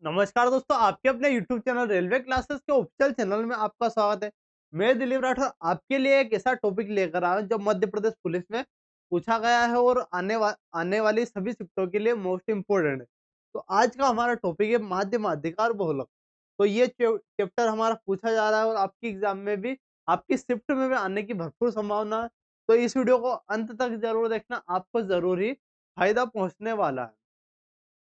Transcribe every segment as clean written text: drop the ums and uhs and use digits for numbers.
नमस्कार दोस्तों, आपके अपने YouTube चैनल रेलवे क्लासेस के ऑफिशियल चैनल में आपका स्वागत है। मैं दिलीप राठौर आपके लिए एक ऐसा टॉपिक लेकर आया हूं जो मध्य प्रदेश पुलिस में पूछा गया है और आने वाली सभी शिफ्टों के लिए मोस्ट इम्पोर्टेंट है। तो आज का हमारा टॉपिक है माध्यम अधिकार और बहुलक। तो ये चैप्टर हमारा पूछा जा रहा है और आपकी एग्जाम में भी आपकी शिफ्ट में भी आने की भरपूर संभावना है। तो इस वीडियो को अंत तक जरूर देखना, आपको जरूर ही फायदा पहुंचने वाला है।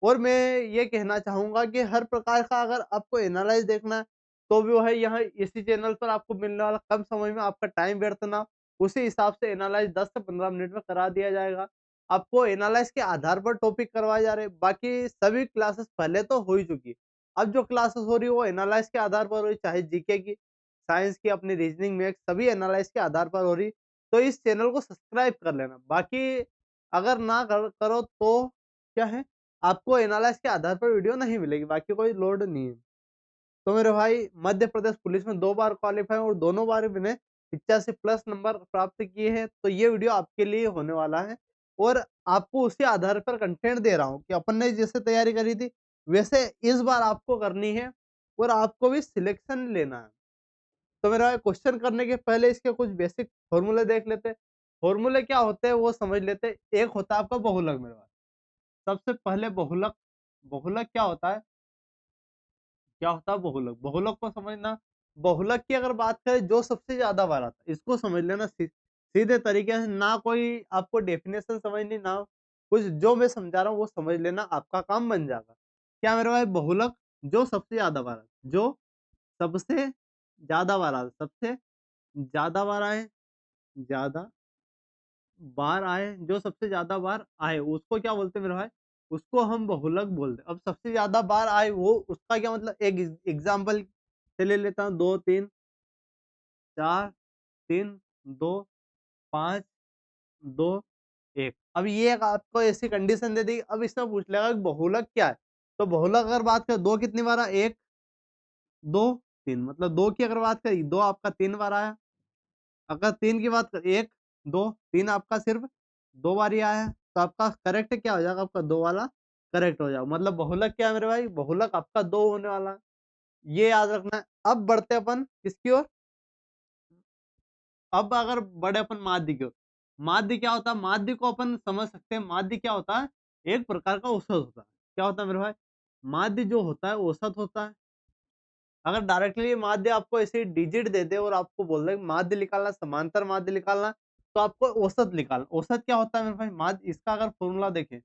और मैं ये कहना चाहूँगा कि हर प्रकार का अगर आपको एनालाइज़ देखना है, तो भी वो है यहाँ इसी चैनल पर आपको मिलने वाला। कम समय में आपका टाइम व्यर्थ ना, उसी हिसाब से एनालाइज़ 10 से 15 मिनट में करा दिया जाएगा। आपको एनालाइज़ के आधार पर टॉपिक करवाए जा रहे हैं, बाकी सभी क्लासेस पहले तो हो ही चुकी है। अब जो क्लासेस हो रही है वो एनालाइज़ के आधार पर हो रही है, चाहे जीके की, साइंस की, अपनी रीजनिंग, मैथ्स सभी एनालाइज़ के आधार पर हो रही है। तो इस चैनल को सब्सक्राइब कर लेना। बाकी अगर ना करो तो क्या है, आपको एनालाइज़ के आधार पर वीडियो नहीं मिलेगी, बाकी कोई लोड नहीं है। तो मेरे भाई मध्य प्रदेश पुलिस में 2 बार क्वालीफाई और दोनों बार मैंने 85 प्लस नंबर प्राप्त किए हैं, तो ये वीडियो आपके लिए होने वाला है और आपको उसी आधार पर कंटेंट दे रहा हूँ कि अपन ने जैसे तैयारी करी थी, वैसे इस बार आपको करनी है और आपको भी सिलेक्शन लेना है। तो मेरा क्वेश्चन करने के पहले इसके कुछ बेसिक फॉर्मूले देख लेते हैं। फॉर्मूले क्या होते हैं वो समझ लेते हैं। एक होता है आपका बहुलक मेरे भाई। सबसे पहले बहुलक, बहुलक क्या होता है? क्या होता है बहुलक? बहुलक को समझना, बहुलक की अगर बात करें जो सबसे ज़्यादा बार आता है, इसको समझ लेना सीधे तरीके से, ना कोई आपको डेफिनेशन समझनी, ना कुछ, जो मैं समझा रहा हूँ वो समझ लेना, आपका काम बन जाएगा। क्या मेरे भाई? बहुलक जो सबसे ज़्यादा बार आता है, जो सबसे ज़्यादा बार आता है, सबसे ज़्यादा बार आए, ज़्यादा बार आए, जो सबसे ज़्यादा बार आए, उसको क्या बोलते हैं मेरे भाई? उसको हम बहुलक बोलते हैं। अब सबसे ज़्यादा बार आए वो उसका क्या मतलब, एक एग्ज़ाम्पल से ले लेता हूँ। 2, 3, 4, 3, 2, 5, 2, 1। अब ये एक आपको ऐसी कंडीशन दे दी, अब इसमें पूछ लेगा कि बहुलक क्या है? तो बहुलक अगर बात करें, 2 कितनी बार आया? 1, 2, 3, मतलब 2 की अगर बात करें, 2 आपका 3 बार आया। अगर 3 की बात करें, 1, 2, 3 आपका सिर्फ 2 बार ही आया है, तो आपका करेक्ट क्या हो जाएगा? आपका 2 वाला करेक्ट हो जाएगा। मतलब बहुलक क्या है मेरे भाई? बहुलक आपका 2 होने वाला है। ये याद रखना है। अब बढ़ते अपन किसकी ओर? अब अगर बढ़े अपन माध्य की ओर। माध्य क्या होता है? माध्य को अपन समझ सकते हैं। माध्य क्या होता है? एक प्रकार का औसत होता है। क्या होता है मेरे भाई? माध्य जो होता है औसत होता है। अगर डायरेक्टली माध्य आपको ऐसे डिजिट दे दे और आपको बोल दे माध्य निकालना, समांतर माध्य निकालना, तो आपको औसत निकालना। औसत क्या होता है मेरे भाई? माध्य, इसका अगर फॉर्मूला देखें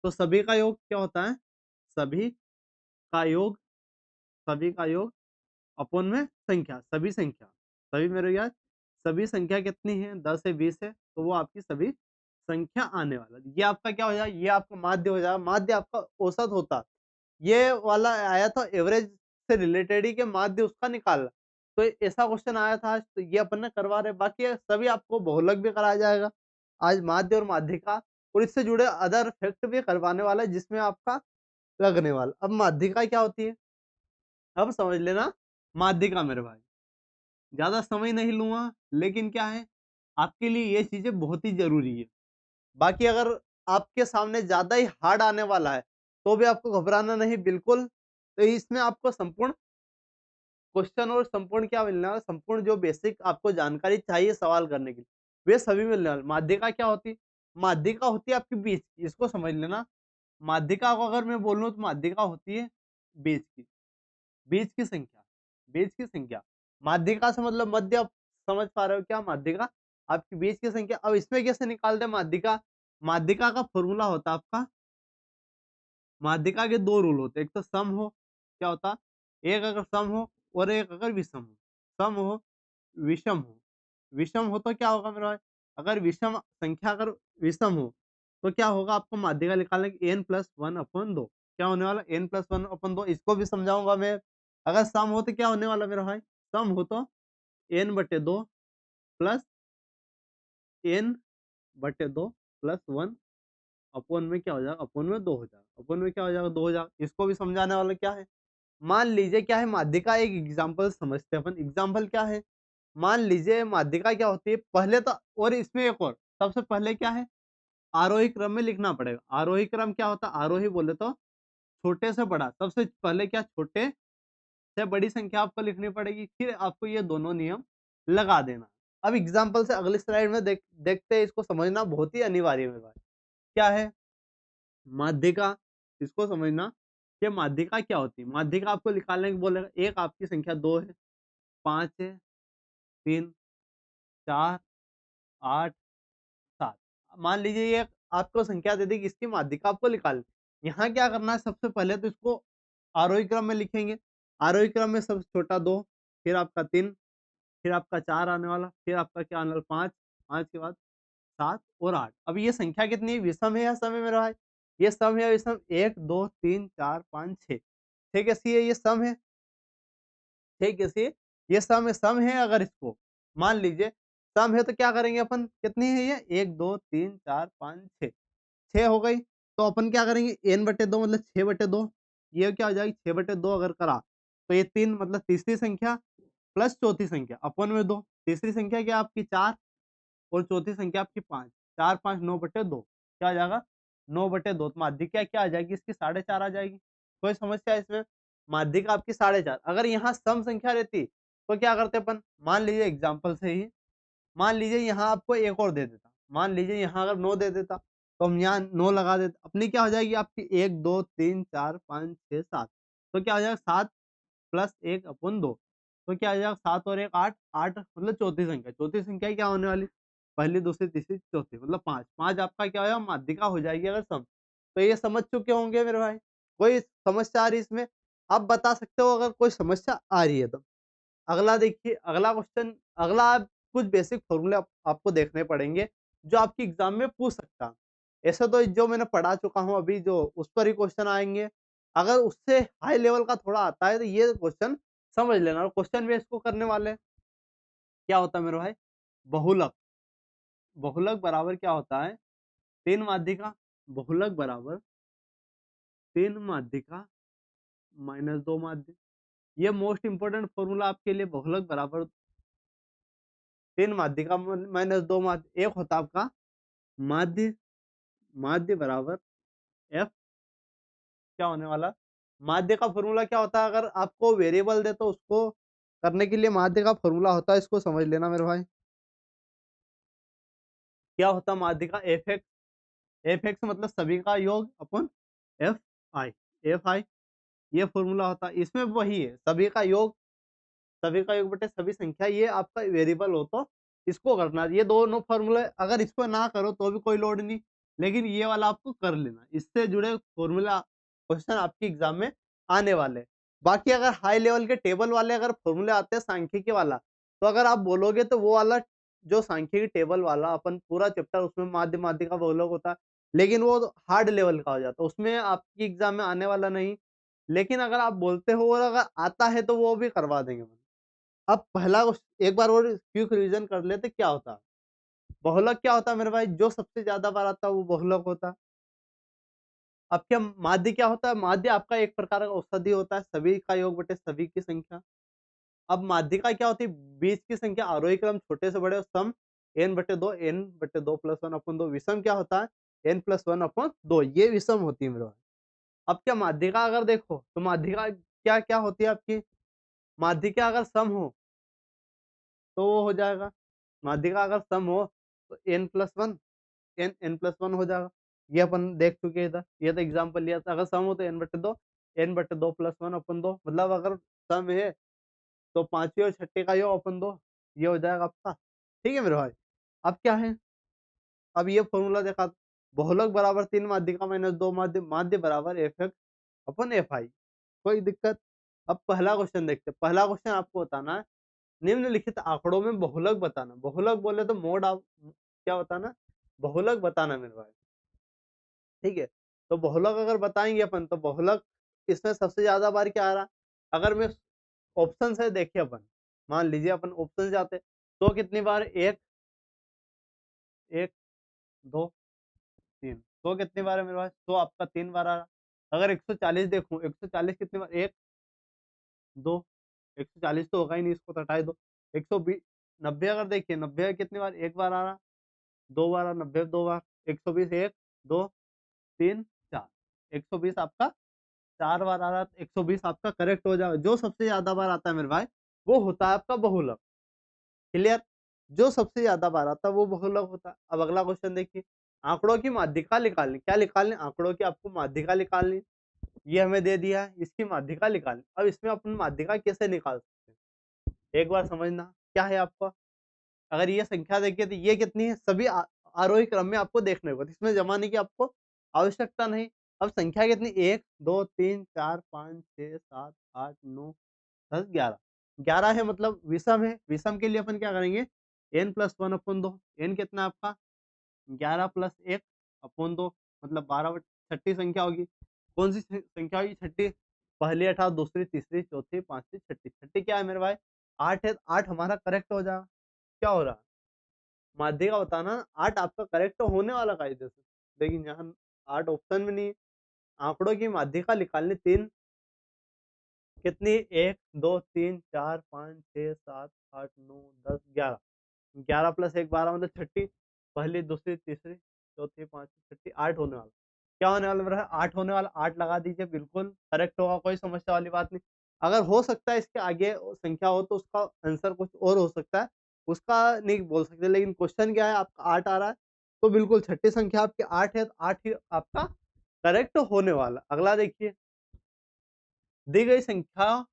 तो सभी का योग क्या होता है? सभी का योग, सभी का योग अपॉन में संख्या, सभी संख्या, सभी मेरे यार, सभी संख्या कितनी है? 10 से 20 है, तो वो आपकी सभी संख्या आने वाला है। ये आपका क्या हो जाएगा? ये आपका माध्य हो जाएगा। माध्य आपका औसत होता है। ये वाला आया था एवरेज से रिलेटेड ही, कि माध्य उसका निकालना। तो ऐसा क्वेश्चन आया था आज, तो ये अपन ने करवा रहे हैं। बाकी ये सभी आपको बहुलक भी कराया जाएगा आज, माध्य और माध्यिका, और इससे जुड़े अदर फैक्ट भी करवाने वाला है जिसमें आपका लगने वाला। अब माध्यिका क्या होती है? अब समझ लेना माध्यिका मेरे भाई। ज्यादा समय नहीं लूंगा, लेकिन क्या है, आपके लिए ये चीजें बहुत ही जरूरी है। बाकी अगर आपके सामने ज़्यादा ही हार्ड आने वाला है, तो भी आपको घबराना नहीं बिल्कुल। तो इसमें आपको संपूर्ण क्वेश्चन और संपूर्ण क्या मिलने वाला, संपूर्ण जो बेसिक आपको जानकारी चाहिए सवाल करने के लिए, वे सभी मिलने वाले। माध्यिका क्या होती है? माध्यिका होती है आपकी बीच की, इसको समझ लेना। माध्यिका को अगर मैं बोलूँ तो माध्यिका होती है बीच की, बीच की संख्या, बीच की संख्या। माध्यिका से मतलब मध्य, आप समझ पा रहे हो क्या? माध्यिका आपकी बीच की संख्या। अब इसमें कैसे निकालते हैं माध्यिका? माध्यिका का फॉर्मूला होता है आपका, माध्यिका के 2 रूल होते हैं। एक तो सम हो, क्या होता है? एक अगर सम हो और एक अगर विषम हो। सम हो, विषम हो। विषम हो तो क्या होगा मेरे भाई? अगर विषम संख्या अगर विषम हो, तो क्या होगा? आपको माध्यिका निकालने की n+1/2। क्या होने वाला? n+1/2। इसको भी समझाऊँगा मैं। अगर सम हो तो क्या होने वाला मेरा भाई? सम हो तो n/2 plus n/2 plus 1 upon में क्या हो जाएगा? अपॉन में 2 हो जाएगा। अपॉन में क्या हो जाएगा? 2 हो जाएगा। इसको भी समझाने वाला क्या है? मान लीजिए क्या है, माध्यिका एक एग्जांपल समझते हैं अपन। एग्जांपल क्या है? मान लीजिए माध्यिका क्या होती है? पहले तो, और इसमें एक और, सबसे पहले क्या है? आरोही क्रम में लिखना पड़ेगा। आरोही क्रम क्या होता है? आरोही बोले तो छोटे से बड़ा, सबसे पहले क्या छोटे से बड़ी संख्या आपको लिखनी पड़ेगी, फिर आपको ये दोनों नियम लगा देना। अब एग्जाम्पल से अगली स्लाइड में देखते हैं, इसको समझना बहुत ही अनिवार्य है मेरे भाई। क्या है माध्यिका? इसको समझना कि माध्यिका क्या होती है। माध्यिका आपको निकालने को बोलेगा, एक आपकी संख्या 2 है, 5 है, 3, 4, 8, 7। मान लीजिए ये आपको संख्या दे दी कि इसकी माध्यिका आपको निकालनी। यहाँ क्या करना है, सबसे पहले तो इसको आरोही क्रम में लिखेंगे। आरोही क्रम में सबसे छोटा 2, फिर आपका 3, फिर आपका 4 आने वाला, फिर आपका क्या आने वाला 5, 5 के बाद 7 और 8। अब ये संख्या कितनी है, विषम है या सम है मेरा भाई? ये सम है या विषम? 1, 2, 3, 4, 5, 6। ठीक है, सी है, ये सम है। ठीक है, सी ये सम है। सम है अगर इसको मान लीजिए सम है तो क्या करेंगे अपन, कितनी है ये? 1, 2, 3, 4, 5, 6। 6 हो गई, तो अपन क्या करेंगे, n/2 मतलब 6/2। ये क्या हो जाएगी, 6/2 अगर करा तो ये 3 मतलब तीसरी संख्या प्लस चौथी संख्या अपन में 2। तीसरी संख्या क्या आपकी 4 और चौथी संख्या आपकी 5। 4, 5 9/2 क्या आ जाएगा, 9/2। तो माध्यिका क्या आ जाएगी इसकी, 4.5 आ जाएगी। कोई समस्या है इसमें? माध्यिका आपकी 4.5। अगर यहाँ सम संख्या रहती तो क्या करते अपन, मान लीजिए एग्जाम्पल से ही, मान लीजिए यहाँ आपको एक और दे देता, मान लीजिए यहाँ अगर 9 दे देता तो हम यहाँ 9 लगा देते, अपनी क्या हो जाएगी आपकी 1, 2, 3, 4, 5, 6, 7। तो क्या हो जाएगा 7 प्लस 1/2। तो क्या आ जाएगा 7 और 1 8, 8 मतलब चौथी संख्या। चौथी संख्या क्या होने वाली, पहली, दूसरी, तीसरी, चौथी मतलब 5। 5 आपका क्या होगा, माध्यिका हो जाएगी अगर सम। तो ये समझ चुके होंगे मेरे भाई। कोई समस्या आ रही इसमें? आप बता सकते हो अगर कोई समस्या आ रही है तो। अगला देखिए, अगला क्वेश्चन, अगला आप कुछ बेसिक फॉर्मूले आपको देखने पड़ेंगे जो आपकी एग्जाम में पूछ सकता है। ऐसे तो जो मैंने पढ़ा चुका हूँ अभी, जो उस पर ही क्वेश्चन आएंगे। अगर उससे हाई लेवल का थोड़ा आता है तो ये क्वेश्चन समझ लेना। और क्वेश्चन में इसको करने वाले हैं। क्या होता है मेरे भाई, बहुलक। बहुलक बराबर क्या होता है, 3 माध्यिका। बहुलक बराबर 3 माध्यिका माइनस 2 माध्यिका। ये मोस्ट इंपोर्टेंट फॉर्मूला आपके लिए, बहुलक बराबर 3 माध्यिका माइनस 2 माध्य। एक होता है आपका माध्य, माध्य बराबर एफ क्या होने वाला, माध्य का फॉर्मूला क्या होता है, अगर आपको वेरिएबल दे तो उसको करने के लिए माध्य का फॉर्मूला होता है, इसको समझ लेना मेरे भाई। क्या होता है माध्य का, एफ एक्स। एफ एक्स मतलब सभी का योग अपन एफ आई। एफ आई ये फॉर्मूला होता है। इसमें वही है, सभी का योग बटे सभी संख्या, ये आपका वेरिएबल हो तो इसको करना। ये दोनों फॉर्मूले अगर इसको ना करो तो भी कोई लोड नहीं, लेकिन ये वाला आपको कर लेना। इससे जुड़े फॉर्मूला क्वेश्चन आपके एग्जाम में आने वाले। बाकी अगर हाई लेवल के टेबल वाले अगर फॉर्मूले आते हैं सांख्यिकी वाला, तो अगर आप बोलोगे तो वो वाला जो सांख्यिकी टेबल वाला अपन पूरा चैप्टर, उसमें माध्य माध्य का बहुलक होता है, लेकिन वो हार्ड लेवल का हो जाता है, उसमें आपकी एग्जाम में आने वाला नहीं। लेकिन अगर आप बोलते हो और अगर आता है तो वो भी करवा देंगे। अब पहला एक बार और क्विक रिवीजन कर लेते, क्या होता है बहुलक। क्या होता है मेरे भाई, जो सबसे ज्यादा बार आता है वो बहुलक होता है। अब क्या माध्य क्या होता है, माध्य आपका एक प्रकार का औषधि होता है, सभी का योग बटे सभी की संख्या। अब माध्यिका क्या होती है, बीच की संख्या आरोही क्रम छोटे से बड़े और सम n/2, n/2 + 1/2। विषम क्या होता है, n+1/2। ये विषम होती है मेरे भाई। अब क्या माध्यिका अगर देखो तो माध्यिका क्या क्या होती है आपकी, माध्यिका अगर सम हो तो वो हो जाएगा, माध्यिका अगर सम हो तो n+1, n+1 हो जाएगा। ये अपन देख चुके हैं इधर, ये तो एग्जाम्पल लिया था। अगर सम हो तो n/2, n/2 + 1/2 मतलब अगर सम है तो पांचवी और छठे का योग अपन 2, ये हो जाएगा आपका। ठीक है मेरे भाई। अब क्या है, अब ये फॉर्मूला देखा, बहुलक बराबर 3 माध्यिका माइनस 2 माध्य, माध्य बराबर F x upon F I. कोई दिक्कत? अब पहला क्वेश्चन देखते हैं। पहला क्वेश्चन आपको बताना है, निम्नलिखित आंकड़ों में बहुलक बताना। बहुलक बोले तो मोड आप क्या बताना, बहुलक बताना मेरे भाई। ठीक है, तो बहुलक अगर बताएंगे अपन तो बहुलक इसमें सबसे ज्यादा बार क्या आ रहा, अगर मैं ऑप्शन से देखे अपन, मान लीजिए अपन ऑप्शन जाते तो कितनी बार, एक, एक, दो, तीन। तो कितनी बार है मेरे पास, तो आपका 3 बार आ रहा। अगर 140 देखूं, 140 कितनी बार, एक, दो, 140 तो होगा ही नहीं, इसको तो हटा ही दो। 120, 90 अगर देखिए, 90 कितनी बार, एक बार आ रहा, 2 बार, 90 2 बार। 120 एक, दो, तीन, चार, 120 आपका 4 बार आ रहा है तो 120 आपका करेक्ट हो जाएगा। जो सबसे ज़्यादा बार आता है मेरे भाई, वो होता है आपका बहुलक। क्लियर? जो सबसे ज़्यादा बार आता है वो बहुलक होता है। अब अगला क्वेश्चन देखिए, आंकड़ों की माध्यिका निकालनी। क्या निकालनी? आंकड़ों की आपको माध्यिका निकालनी। ये हमें दे दिया है, इसकी माध्यिका निकालनी। अब इसमें अपन माध्यिका कैसे निकाल सकते हैं? एक बार समझना, क्या है आपका? अगर ये संख्या देखिए तो ये कितनी है? सभी आरोही क्रम में आपको देखने को, इसमें जमाने की आपको आवश्यकता नहीं। अब संख्या कितनी? 1, 2, 3, 4, 5, 6, 7, 8, 9, 10, 11। 11 है मतलब विषम है। विषम के लिए अपन क्या करेंगे? n+1/2। n कितना है आपका? 11 + 1 अपॉन 2 मतलब 12 छठी संख्या होगी। कौन सी संख्या होगी? छठी। पहली 18, दूसरी, तीसरी, चौथी, पांचवी, छठी। छठी क्या है मेरे भाई? 8 है। 8 हमारा करेक्ट हो जाएगा। क्या हो रहा है? माध्यिका बताना। 8 आपका करेक्ट होने वाला कायदे से, लेकिन यहाँ 8 ऑप्शन में नहीं है। आंकड़ों की माध्यिका निकालनी। 3 कितनी? 1, 2, 3, 4, 5, 6, 7, 8, 9, 10, 11। 11 + 1 12 मतलब छठी। पहली, दूसरी, तीसरी, चौथी, पांचवी, छठी। 8 होने वाला। क्या होने वाला मेरा? 8 होने वाला। 8 लगा दीजिए, बिल्कुल करेक्ट होगा, कोई समस्या वाली बात नहीं। अगर हो सकता है इसके आगे संख्या हो तो उसका आंसर कुछ और हो सकता है, उसका नहीं बोल सकते। लेकिन क्वेश्चन क्या है? आपका 8 आ रहा है, तो बिल्कुल छठी संख्या आपकी 8 है, तो 8 ही आपका करेक्ट होने वाला। अगला देखिए, दी गई संख्या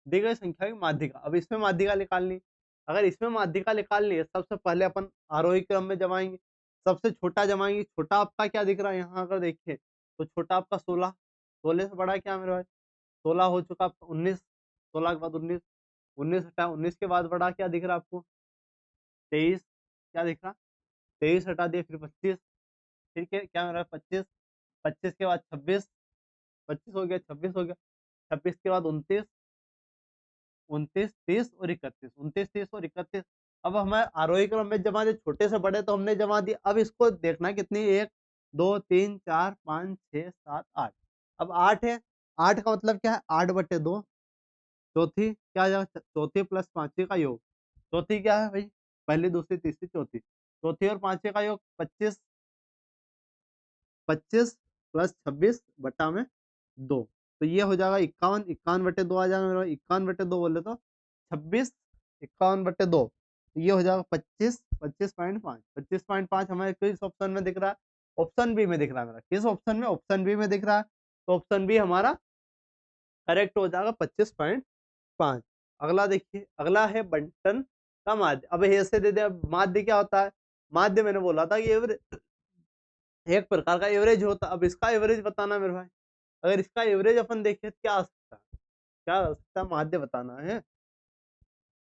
दी गई संख्या की माध्यिका। अब इसमें माध्यिका निकालनी। अगर इसमें माध्यिका निकालनी है, सबसे पहले अपन आरोही क्रम में जमाएंगे। सबसे छोटा जमाएंगे। छोटा आपका क्या दिख रहा है यहाँ? अगर देखिए तो छोटा आपका 16। 16 से बड़ा क्या मेरे भाई? 16 हो चुका आपका 19। 16 के बाद 19। 19 हटा 19 के बाद बड़ा क्या दिख रहा है आपको? 23। क्या दिख रहा? 23 हटा दिए, फिर 25। फिर क्या मेरा? 25। 25 के बाद 26। 25 हो गया, 26 हो गया। 26 के बाद 29। 29, 30 और 31। 29, 30 और 31। अब हमें आरोही क्रम में जमा दिए। छोटे से बड़े तो हमने जमा दिए। अब इसको देखना है कितनी? 1, 2, 3, 4, 5, 6, 7, 8। अब 8 है। 8 का मतलब क्या है? 8/2। चौथी क्या आ जाएगा? चौथी प्लस पांचवी का योग। चौथी क्या है भाई? पहली, दूसरी, तीसरी, चौथी। चौथी और पांचवी का योग 25। 25 प्लस 26 बटा में 2, तो ये हो जाएगा 51। 51/2 आ जाएगा मेरा। 51/2 बोले तो 26। 51/2 तो ये हो जाएगा 25। 25.5। 25.5 हमारे किस ऑप्शन में दिख रहा है? ऑप्शन बी में दिख रहा है मेरा। किस ऑप्शन में? ऑप्शन बी में दिख रहा है। तो ऑप्शन बी हमारा करेक्ट हो जाएगा 25.5। अगला देखिए, अगला है बंटन का माध्य। अब ऐसे दे दे। अब माध्य क्या होता है? माध्य मैंने बोला था कि एवरेज, एक प्रकार का एवरेज होता है। अब इसका एवरेज बताना मेरे भाई। अगर इसका एवरेज अपन देखें तो क्या आ सकता है? क्या आ सकता है? माध्य बताना है।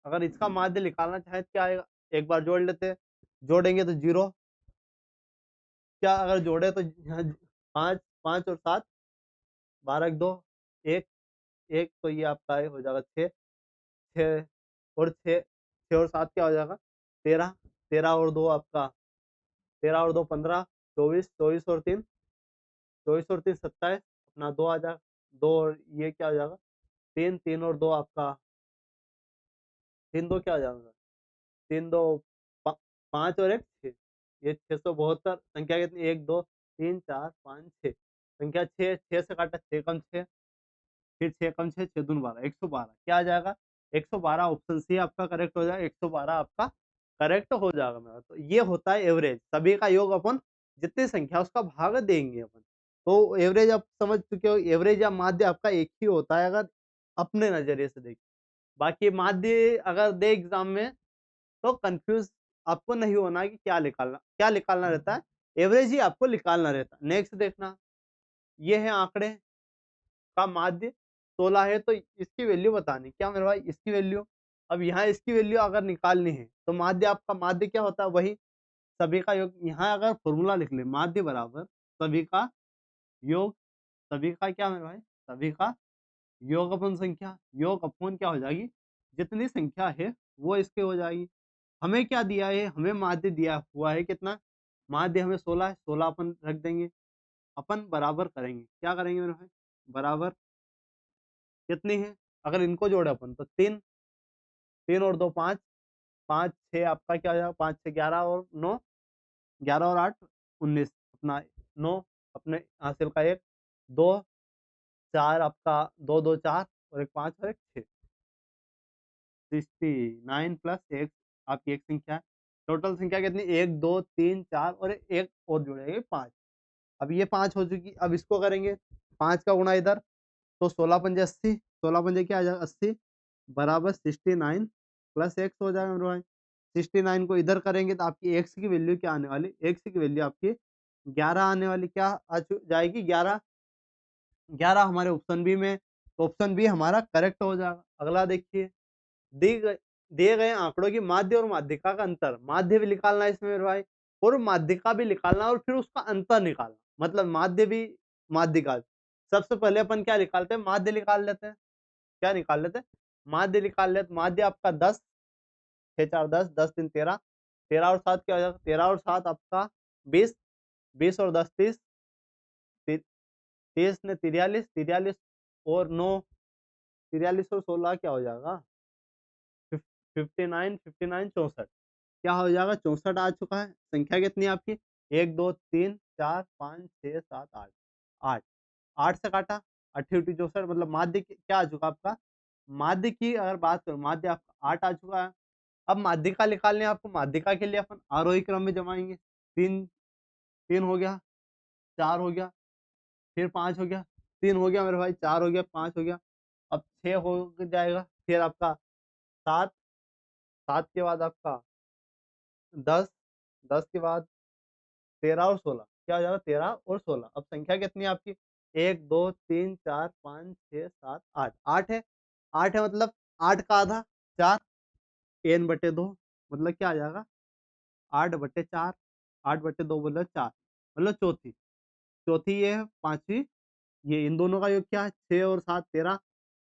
अगर इसका माध्य निकालना चाहे तो क्या आएगा? एक बार जोड़ लेते हैं। जोड़ेंगे तो 0। क्या अगर जोड़े तो यहाँ 5, 5 और 7, 12 के 2, 1, 1 तो ये आपका हो जाएगा 6। 6 और 6, 6 और 7 क्या हो जाएगा? 13। 13 और 2 आपका, 13 और 2 15। 24। 24 और 3, 24 और 3 27। अपना 2 आ जाएगा। 2 और ये क्या हो जाएगा? 3। 3 और 2 आपका, 3 2 क्या हो जाएगा? 3 2 5 और 1 6। ये 672। संख्या कितनी? 1 2 3 4 5 6। संख्या 6। 6 से काटा 6 कम 6, फिर 6 कम 6, 6 दूनी 12, 112। क्या आ जाएगा? 112। ऑप्शन सी आपका करेक्ट हो जाएगा। 112 आपका करेक्ट हो जाएगा मेरा। तो ये होता है एवरेज। सभी का योग अपन जितनी संख्या उसका भाग देंगे अपन। तो एवरेज आप समझ चुके हो। एवरेज या माध्य आपका एक ही होता है अगर अपने नजरिए से देखें। बाकी माध्य अगर दे एग्जाम में तो कंफ्यूज आपको नहीं होना है कि क्या निकालना रहता है। एवरेज ही आपको निकालना रहता है। नेक्स्ट देखना, ये है आंकड़े का माध्य 16 है, तो इसकी वैल्यू बतानी। क्या मेरे भाई? इसकी वैल्यू। अब यहाँ इसकी वैल्यू अगर निकालनी है तो माध्य आपका, माध्य क्या होता है? वही सभी का योग। यहाँ अगर फॉर्मूला लिख ले, माध्य बराबर सभी का योग। सभी का क्या मेरे भाई? सभी का योग अपन संख्या। योग अपन क्या हो जाएगी? जितनी संख्या है वो इसके हो जाएगी। हमें क्या दिया है? हमें माध्य दिया हुआ है कितना? माध्य हमें 16 है। 16 अपन रख देंगे। अपन बराबर करेंगे। क्या करेंगे मेरे भाई? बराबर कितनी है? अगर इनको जोड़े अपन तो 3। 3 और 2 5। 5 6 आपका क्या हो जाएगा? 5 6 11 और 9, 11 और 8 19। अपना 9 अपने हासिल का 1, 2 4 आपका 2 2 4 और एक 5 और एक 6 69 प्लस एक आपकी एक संख्या है। टोटल संख्या कितनी 1 2 3 4 और एक और जुड़ेगी 5। अब ये 5 हो चुकी, अब इसको करेंगे 5 का गुणा इधर, तो 16 पंजे 80, 16 पंजे क्या आ जाएगा 80 बराबर 69 प्लस एक्स हो जाएगा मेरे भाई। 69 को इधर करेंगे तो आपकी एक्स की वैल्यू क्या आने वाली, एक्स की वैल्यू आपकी 11 आने वाली, क्या जाएगी 11। 11 हमारे ऑप्शन बी में, तो ऑप्शन बी हमारा करेक्ट हो जाएगा। अगला देखिए, दी गई दिए गए आंकड़ों की माध्य और माध्यिका का अंतर, माध्य भी निकालना है इसमें मेरे भाई और माध्यिका भी निकालना और फिर उसका अंतर निकालना, मतलब माध्य भी माध्यिका भी। सबसे पहले अपन क्या निकालते हैं, माध्य निकाल लेते हैं। क्या निकाल लेते हैं, माध्य निकाल लेते। माध्य आपका 10, 6 4 10, 10 3 13, 13 और 7 क्या हो जाएगा, 13 और 7 आपका 20, 20 और 10 30, 30 ने 43, 43 और 9, 43 और 16 क्या हो जाएगा 59, 59 64, क्या हो जाएगा 64 आ चुका है। संख्या कितनी है आपकी 1 2 3 4 5 6 7 8, 8 8 से काटा 88 64, मतलब माध्य क्या आ चुका आपका, माध्य की अगर बात करूं माध्य आपका 8 आ चुका है। अब माध्यिका निकालने हैं आपको, माध्यिका के लिए अपन आरोही क्रम में जमाएंगे। 3 3 हो गया, 4 हो गया, फिर 5 हो गया, 3 हो गया मेरे भाई, 4 हो गया, 5 हो गया, अब 6 हो जाएगा, फिर आपका 7, 7 के बाद आपका 10, 10 के बाद 13 और 16, क्या हो जाएगा 13 और 16। अब संख्या कितनी है आपकी 1 2 3 4 5 6 7 8, 8 है। 8 है मतलब 8 का आधा 4, n बटे 2, मतलब क्या आ जाएगा 8/4, 8/2 बोला 4, मतलब चौथी, चौथी ये है, पांचवी ये, इन दोनों का योग क्या है 6 और 7 13,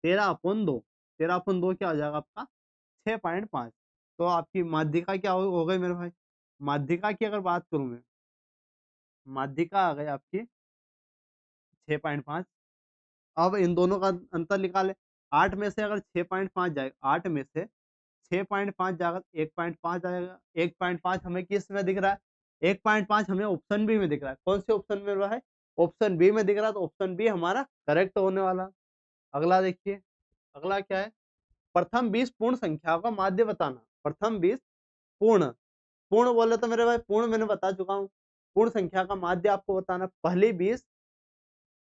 13/2, 13/2 क्या हो जाएगा आपका 6.5। तो आपकी माध्यिका क्या हो गई मेरे भाई, माध्यिका की अगर बात करूं मैं, माध्यिका आ गई आपकी 6.5। अब इन दोनों का अंतर निकाले, 8 में से अगर 6.5 जाएगा, 8 में से 6.5 जाएगा, 1.5 आएगा। 1.5 हमें किस में दिख रहा है, 1.5 हमें ऑप्शन बी में दिख रहा है। कौन से ऑप्शन में रहा है, ऑप्शन बी में दिख रहा है, तो ऑप्शन बी हमारा करेक्ट होने वाला। अगला देखिए, अगला क्या है, प्रथम 20 पूर्ण संख्याओं का माध्य बताना। प्रथम 20 पूर्ण, पूर्ण बोले तो मेरे भाई पूर्ण मैंने बता चुका हूँ, पूर्ण संख्या का माध्य आपको बताना। पहली 20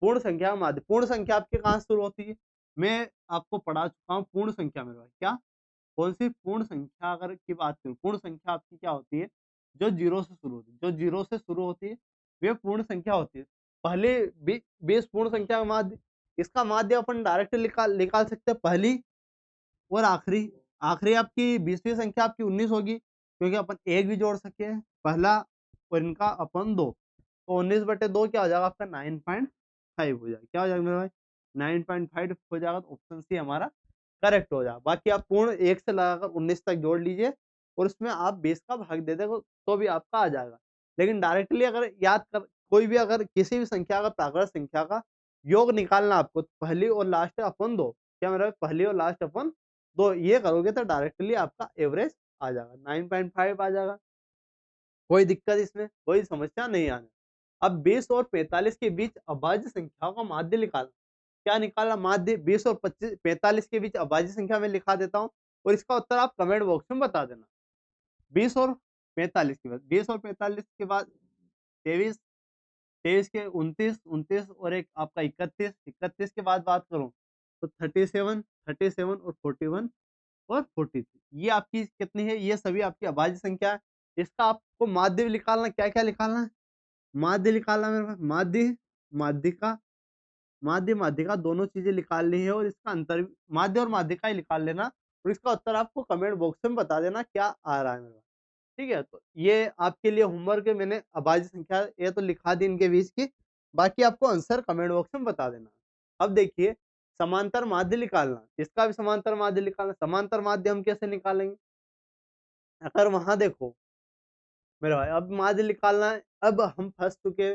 पूर्ण संख्या का माध्य, पूर्ण संख्या आपके कहाँ से शुरू होती है, मैं आपको पढ़ा चुका हूँ पूर्ण संख्या में भाई, क्या कौन सी पूर्ण संख्या अगर की बात करूं, पूर्ण संख्या आपकी क्या होती है, जो जीरो से शुरू होती है, जो जीरो से शुरू होती है वे पूर्ण संख्या होती है। पहले 20 पूर्ण संख्या का माध्य, इसका माध्य अपन डायरेक्ट निकाल निकाल सकते हैं, पहली और आखिरी। आखिरी आपकी 20वीं संख्या आपकी 19 होगी, क्योंकि अपन एक भी जोड़ सके हैं, पहला और इनका अपन 2, तो 19/2 क्या हो जाएगा आपका 9.5 हो जाएगा। क्या हो जाएगा मेरे भाई 9.5 हो जाएगा, तो ऑप्शन सी हमारा करेक्ट हो जाएगा। बाकी आप पूर्ण 1 से लगाकर 19 तक जोड़ लीजिए और उसमें आप 20 का भाग दे देंगे तो भी आपका आ जाएगा। लेकिन डायरेक्टली अगर याद कर, कोई भी अगर किसी भी संख्या का प्राकृत संख्या का योग निकालना आपको, तो पहली और लास्ट अपन 2, क्या मेरा पहली और लास्ट अपन 2 ये करोगे तो डायरेक्टली आपका एवरेज आ जाएगा, 9.5 आ जाएगा। कोई दिक्कत इसमें कोई समस्या नहीं आने। अब 20 और 45 के बीच अभाज्य संख्याओं का माध्य निकालना। क्या निकालना माध्य, 20 और 25 45 के बीच अभाज्य संख्या में लिखा देता हूँ और इसका उत्तर आप कमेंट बॉक्स में बता देना। 20 और 45 के बाद, 20 और 45 के बाद 23, 23 के 29, 29 और एक आपका 31, 31 के बाद बात करूं तो 37, 37 और 41 और 43, ये आपकी कितनी है, ये सभी आपकी अभाज्य संख्या है। इसका आपको माध्य भी निकालना, क्या क्या निकालना है, माध्य निकालना मेरे पास, माध्य माध्यिका, माध्य माध्यिका दोनों चीजें निकालनी है और इसका अंतर माध्य और माध्यिका ही निकाल लेना और इसका उत्तर आपको कमेंट बॉक्स में बता देना क्या आ रहा है मेरे पास। ठीक है, तो ये आपके लिए होमवर्क है, मैंने अभाज्य संख्या ये तो लिखा दी इनके बीच की, बाकी आपको आंसर कमेंट बॉक्स में बता देना। अब देखिए समांतर माध्य निकालना, इसका भी समांतर माध्य निकालना। समांतर माध्य हम कैसे निकालेंगे, अगर वहां देखो मेरे भाई, अब माध्य निकालना है, अब हम फंस चुके,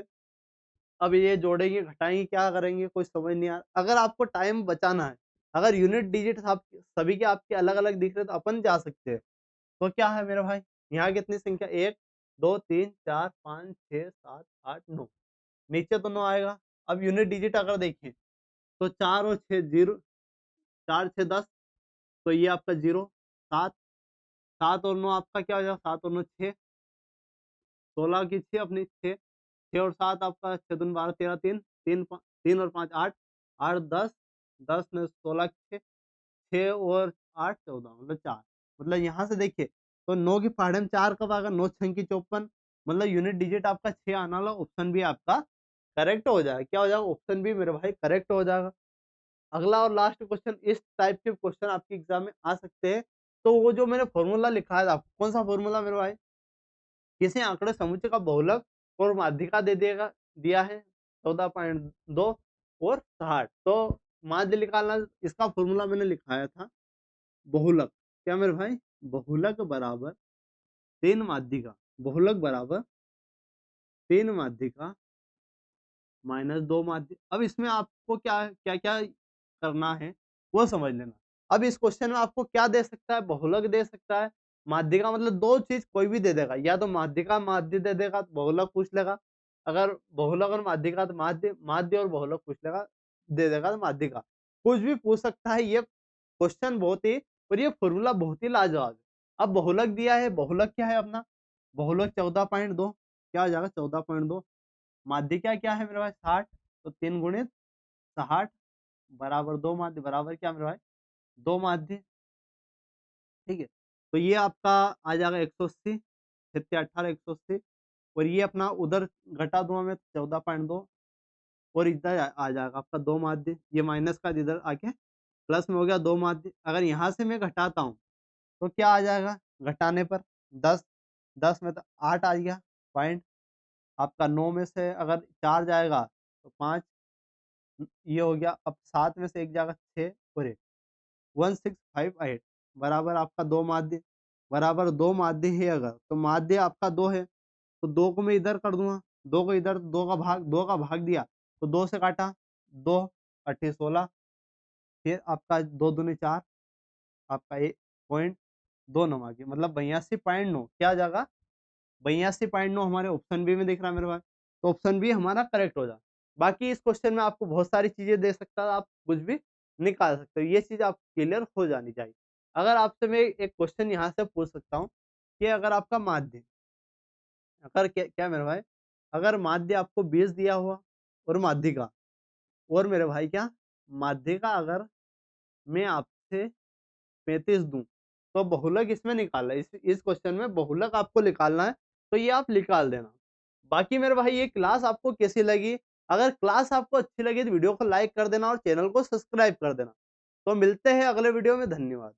अब ये जोड़ेंगे घटाएंगे क्या करेंगे कोई समझ नहीं आ रहा। अगर आपको टाइम बचाना है, अगर यूनिट डिजिट आप सभी के आपके अलग अलग दिख रहे तो अपन जा सकते हैं। तो क्या है मेरे भाई, यहाँ कितनी संख्या 1 2 3 4 5 6 7 8 9, नीचे तो 9 आएगा। अब यूनिट डिजिट अगर देखिए तो 4 और 6 0, 4 6 10, तो ये आपका 0, 7, 7 और 9 आपका क्या हो जाएगा, 7 और 9 6, 16 की 6 अपनी 6, 6 और 7 आपका 6 दूनी 12 13 3, 3 और 5 8, 8 10, 10 में 16 की 6, 6 और 8 14, मतलब 4। मतलब यहाँ से देखिए, तो 9 की पहाड़े में 4 कब आएगा, 9 छंग की 54, मतलब यूनिट डिजिट आपका 6 आने वाला, ऑप्शन भी आपका करेक्ट हो जाएगा। क्या हो जाएगा, ऑप्शन भी मेरे भाई करेक्ट हो जाएगा। अगला और लास्ट क्वेश्चन, इस टाइप के क्वेश्चन आपके एग्जाम में आ सकते हैं। तो वो जो मैंने फॉर्मूला लिखा है आपको, कौन सा फॉर्मूला मेरे भाई, किसी आंकड़े समुच्चय का बहुलक और माध्यिका दे देगा, दिया है 14.2 और 60, तो माध्य निकालना, इसका फॉर्मूला मैंने लिखाया था बहुलक। क्या मेरे भाई, बहुलक बराबर 3 माध्यिका, बहुलक बराबर 3 माध्यिका माइनस 2 माध्य। अब इसमें आपको क्या क्या क्या करना है वो समझ लेना। अब इस क्वेश्चन में आपको क्या दे सकता है, बहुलक दे सकता है, माध्यिका, मतलब दो चीज कोई भी दे देगा, या तो माध्यिका माध्य दे देगा तो बहुलक पूछ लेगा, अगर बहुलक और माध्यिका तो माध्य, माध्य और बहुलक पूछ लेगा, दे देगा तो माध्यिका, कुछ भी पूछ सकता है। ये क्वेश्चन बहुत ही, और ये फॉर्मूला बहुत ही लाजवाब है। अब बहुलक दिया है, बहुलक क्या है अपना, बहुलक 14.2, क्या हो जाएगा 14.2, माध्यिका क्या है मेरे भाई 60, तो 3 गुणित 60 बराबर 2 माध्य, बराबर क्या मेरे भाई 2 माध्य। ठीक है, तो ये आपका आ जाएगा 180, 18 180, और ये अपना उधर घटा दूंगा मैं 14.2, और इधर आ जाएगा आपका 2 माध्य, ये माइनस का इधर आके प्लस में हो गया 2 माध्य। अगर यहाँ से मैं घटाता हूँ तो क्या आ जाएगा, घटाने पर 10, 10 में तो 8 आ गया पॉइंट आपका, 9 में से अगर 4 जाएगा तो 5, ये हो गया। अब 7 में से 1 जाएगा 6 और 1, 1658 बराबर आपका 2 माध्य, बराबर 2 माध्य है। अगर तो माध्य आपका 2 है, तो 2 को मैं इधर कर दूंगा, 2 को इधर, 2 का भाग दिया तो 2 से काटा, 2 अट्ठे 16, फिर आपका 2 दूनी 4, आपका 1.2 आ गया, मतलब 82.9 क्या आ जाएगा, 82.9 हमारे ऑप्शन बी में दिख रहा है मेरे पास, तो ऑप्शन बी हमारा करेक्ट हो जाए। बाकी इस क्वेश्चन में आपको बहुत सारी चीजें दे सकता है, आप कुछ भी निकाल सकते हो, ये चीज आप क्लियर हो जानी चाहिए। अगर आपसे मैं एक क्वेश्चन यहाँ से पूछ सकता हूँ कि अगर आपका माध्य, अगर क्या क्या मेरे भाई, अगर माध्य आपको 20 दिया हुआ और माध्यिका, और मेरे भाई क्या, माध्यिका अगर मैं आपसे 35 दूं, तो बहुलक इसमें निकालना है, इस क्वेश्चन में बहुलक आपको निकालना है, तो ये आप निकाल देना। बाकी मेरे भाई ये क्लास आपको कैसी लगी, अगर क्लास आपको अच्छी लगी तो वीडियो को लाइक कर देना और चैनल को सब्सक्राइब कर देना। तो मिलते हैं अगले वीडियो में, धन्यवाद।